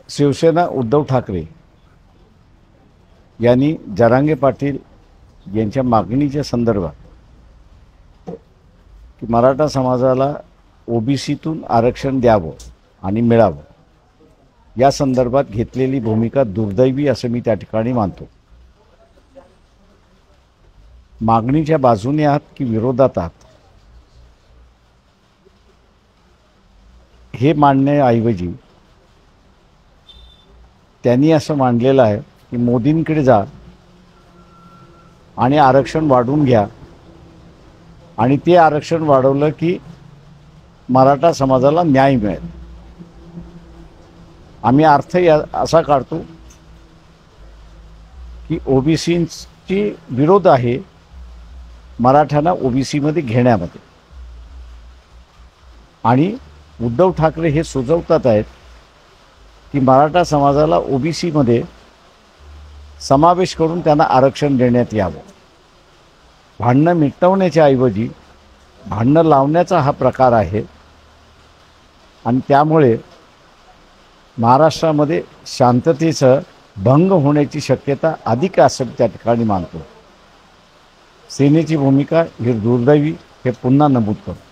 शिवसेना उद्धव ठाकरे यांनी जरांगे पाटील यांच्या मागणीच्या संदर्भात की मराठा समाजाला ओबीसीतून आरक्षण द्यावं आणि मिळावं या संदर्भात घेतलेली भूमिका दुर्दैवी असं मी त्या ठिकाणी मानतो। मागणीच्या बाजूने आहात की विरोधात आहात हे मांडण्याऐवजी त्यांनी असं मांडलेलं आहे की मोदींकडे जा आणि आरक्षण वाढवून घ्या आणि ते आरक्षण वाढवलं की मराठा समाजाला न्याय मिळेल। आम्ही अर्थ असा काढतो की ओबीसींची विरोध आहे मराठ्यांना ओबीसीमध्ये घेण्यामध्ये, आणि उद्धव ठाकरे हे सुचवतात आहेत की मराठा समाजाला ओबीसीमध्ये समावेश करून त्यांना आरक्षण देण्यात यावं। भांडणं मिटवण्याच्या ऐवजी भांडणं लावण्याचा हा प्रकार आहे आणि त्यामुळे महाराष्ट्रामध्ये शांततेचं भंग होण्याची शक्यता अधिक असं त्या ठिकाणी मानतो। सेनेची भूमिका ही दुर्दैवी हे पुन्हा नमूद करतो।